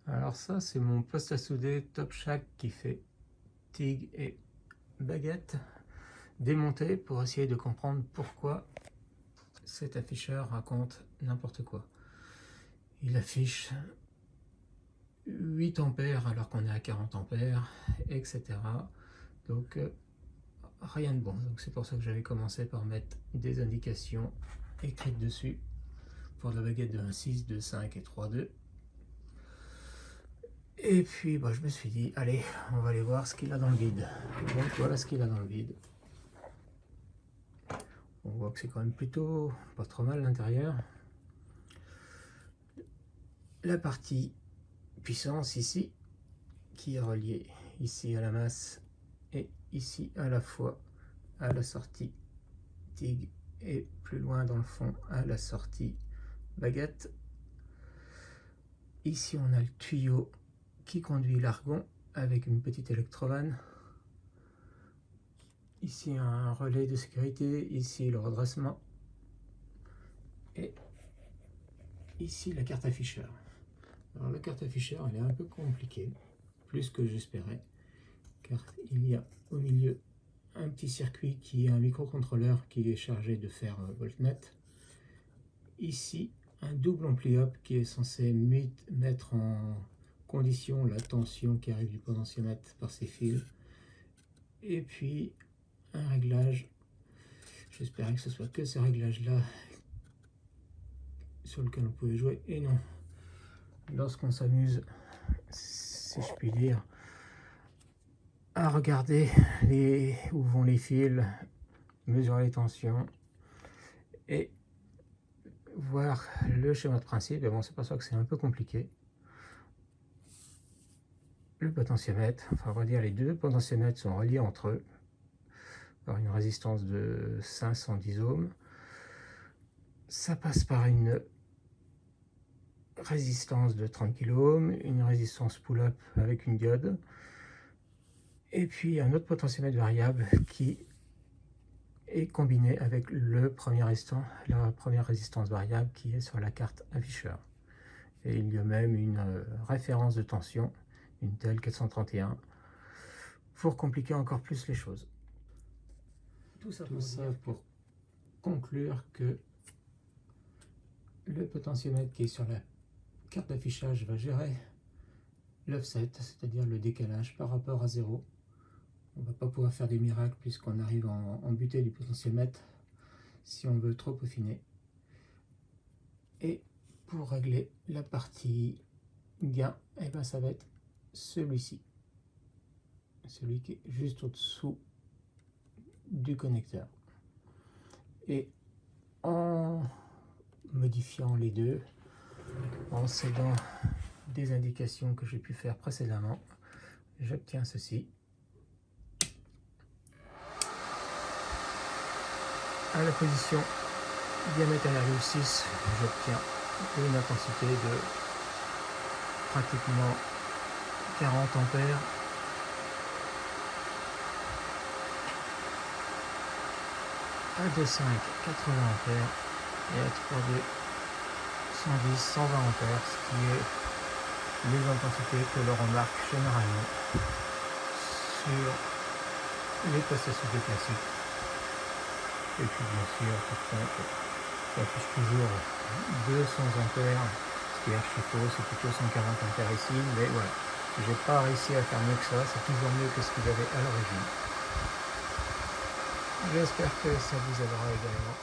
Alors ça, c'est mon poste à souder Top Shack qui fait TIG et baguette démonté pour essayer de comprendre pourquoi cet afficheur raconte n'importe quoi. Il affiche 8 ampères alors qu'on est à 40 ampères, etc. Donc rien de bon. Donc c'est pour ça que j'avais commencé par mettre des indications écrites dessus pour la baguette de 1.6, 2.5 et 3.2. Et puis je me suis dit, allez, on va aller voir ce qu'il a dans le vide. Donc voilà ce qu'il a dans le vide. On voit que c'est quand même plutôt pas trop mal l'intérieur. La partie puissance ici, qui est reliée ici à la masse et ici à la fois à la sortie TIG et plus loin dans le fond à la sortie baguette. Ici on a le tuyau qui conduit l'argon avec une petite électrovanne. Ici un relais de sécurité, ici le redressement et ici la carte afficheur. Alors la carte afficheur elle est un peu compliquée, plus que j'espérais, car il y a au milieu un petit circuit qui est un microcontrôleur qui est chargé de faire voltmètre. Ici un double ampli-up qui est censé mettre en condition la tension qui arrive du potentiomètre par ces fils. Et puis un réglage, j'espérais que ce soit que ce réglage là sur lequel on pouvait jouer, et non. Lorsqu'on s'amuse, si je puis dire, à regarder où vont les fils, mesurer les tensions et voir le schéma de principe, et bon, c'est pas ça que c'est un peu compliqué. Le potentiomètre, enfin on va dire les deux potentiomètres sont reliés entre eux par une résistance de 510 ohms. Ça passe par une résistance de 30 kΩ, une résistance pull-up avec une diode, et puis un autre potentiomètre variable qui est combiné avec la première résistance variable qui est sur la carte afficheur. Et il y a même une référence de tension, une TEL 431, pour compliquer encore plus les choses. Tout ça pour conclure que le potentiomètre qui est sur la carte d'affichage va gérer l'offset, c'est-à-dire le décalage par rapport à 0. On ne va pas pouvoir faire des miracles puisqu'on arrive en butée du potentiomètre si on veut trop peaufiner. Et pour régler la partie gain, ça va être celui-ci, celui qui est juste au-dessous du connecteur. Et en modifiant les deux, en cédant des indications que j'ai pu faire précédemment, j'obtiens ceci. À la position diamètre 1,6, j'obtiens une intensité de pratiquement 40 ampères. À 2,5, 80 ampères et à 3,2, 110, 120 ampères, ce qui est les intensités que l'on remarque généralement sur les postes à souder classiques. Et puis bien sûr, par contre, ça affiche toujours 200 ampères, ce qui est archi faux, c'est plutôt 140 ampères ici, mais voilà, j'ai pas réussi à faire mieux que ça, c'est toujours mieux que ce qu'il y avait à l'origine. J'espère que ça vous aidera également.